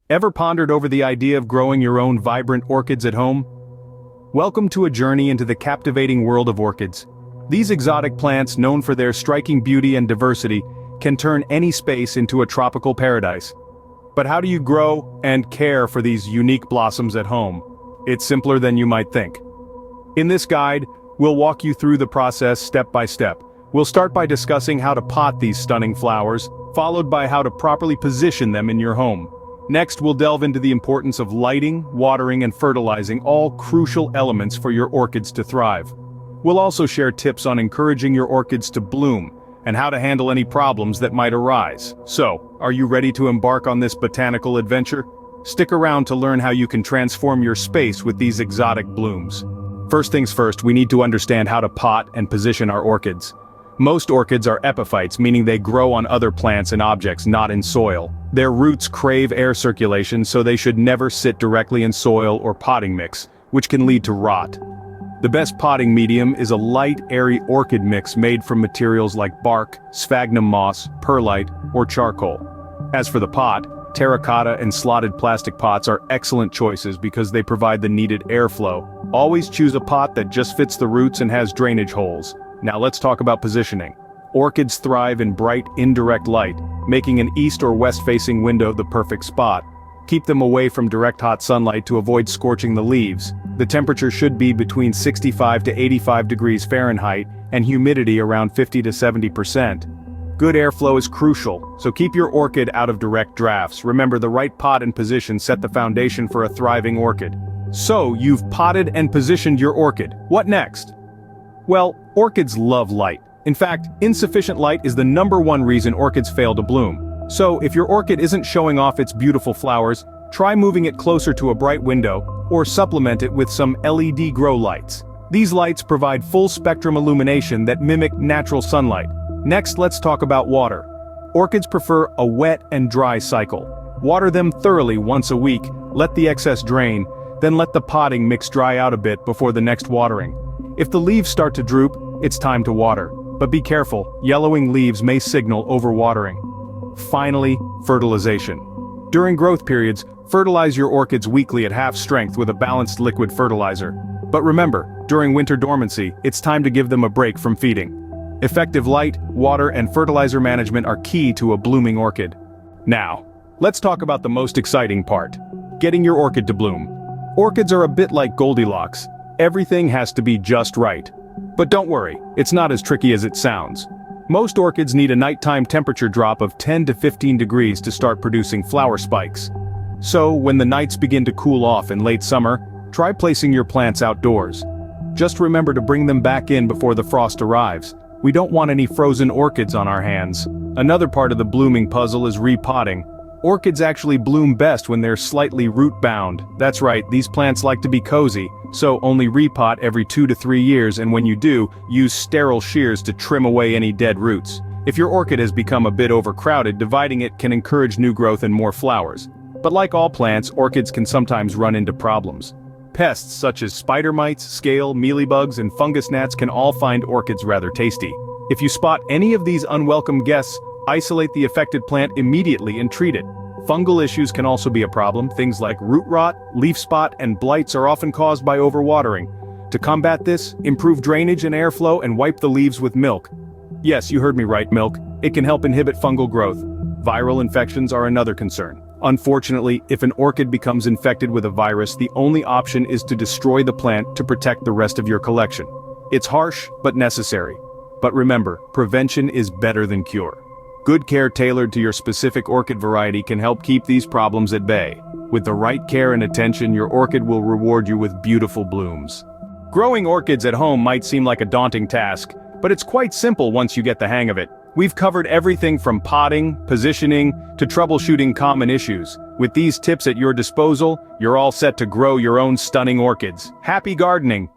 Ever pondered over the idea of growing your own vibrant orchids at home? Welcome to a journey into the captivating world of orchids. These exotic plants, known for their striking beauty and diversity, can turn any space into a tropical paradise. But how do you grow and care for these unique blossoms at home? It's simpler than you might think. In this guide, we'll walk you through the process step by step. We'll start by discussing how to pot these stunning flowers, followed by how to properly position them in your home. Next, we'll delve into the importance of lighting, watering, and fertilizing, all crucial elements for your orchids to thrive. We'll also share tips on encouraging your orchids to bloom, and how to handle any problems that might arise. So, are you ready to embark on this botanical adventure? Stick around to learn how you can transform your space with these exotic blooms. First things first, we need to understand how to pot and position our orchids. Most orchids are epiphytes, meaning they grow on other plants and objects, not in soil. Their roots crave air circulation, so they should never sit directly in soil or potting mix, which can lead to rot. The best potting medium is a light, airy orchid mix made from materials like bark, sphagnum moss, perlite, or charcoal. As for the pot, terracotta and slotted plastic pots are excellent choices because they provide the needed airflow. Always choose a pot that just fits the roots and has drainage holes. Now let's talk about positioning. Orchids thrive in bright, indirect light, making an east or west-facing window the perfect spot. Keep them away from direct hot sunlight to avoid scorching the leaves. The temperature should be between 65 to 85 degrees Fahrenheit and humidity around 50 to 70%. Good airflow is crucial, so keep your orchid out of direct drafts. Remember, the right pot and position set the foundation for a thriving orchid. So, you've potted and positioned your orchid. What next? Well, orchids love light. In fact, insufficient light is the #1 reason orchids fail to bloom. So, if your orchid isn't showing off its beautiful flowers, try moving it closer to a bright window, or supplement it with some LED grow lights. These lights provide full-spectrum illumination that mimic natural sunlight. Next, let's talk about water. Orchids prefer a wet and dry cycle. Water them thoroughly once a week, let the excess drain, then let the potting mix dry out a bit before the next watering. If the leaves start to droop, it's time to water. But be careful, yellowing leaves may signal overwatering. Finally, fertilization. During growth periods, fertilize your orchids weekly at half strength with a balanced liquid fertilizer. But remember, during winter dormancy, it's time to give them a break from feeding. Effective light, water, and fertilizer management are key to a blooming orchid. Now, let's talk about the most exciting part: getting your orchid to bloom. Orchids are a bit like Goldilocks. Everything has to be just right. But don't worry, it's not as tricky as it sounds. Most orchids need a nighttime temperature drop of 10 to 15 degrees to start producing flower spikes. So, when the nights begin to cool off in late summer, try placing your plants outdoors. Just remember to bring them back in before the frost arrives. We don't want any frozen orchids on our hands. Another part of the blooming puzzle is repotting. Orchids actually bloom best when they're slightly root-bound. That's right, these plants like to be cozy, so only repot every 2 to 3 years, and when you do, use sterile shears to trim away any dead roots. If your orchid has become a bit overcrowded, dividing it can encourage new growth and more flowers. But like all plants, orchids can sometimes run into problems. Pests such as spider mites, scale, mealybugs, and fungus gnats can all find orchids rather tasty. If you spot any of these unwelcome guests, isolate the affected plant immediately and treat it. Fungal issues can also be a problem. Things like root rot, leaf spot, and blights are often caused by overwatering. To combat this, improve drainage and airflow and wipe the leaves with milk. Yes, you heard me right, milk. It can help inhibit fungal growth. Viral infections are another concern. Unfortunately, if an orchid becomes infected with a virus, the only option is to destroy the plant to protect the rest of your collection. It's harsh, but necessary. But remember, prevention is better than cure. Good care tailored to your specific orchid variety can help keep these problems at bay. With the right care and attention, your orchid will reward you with beautiful blooms. Growing orchids at home might seem like a daunting task, but it's quite simple once you get the hang of it. We've covered everything from potting, positioning, to troubleshooting common issues. With these tips at your disposal, you're all set to grow your own stunning orchids. Happy gardening!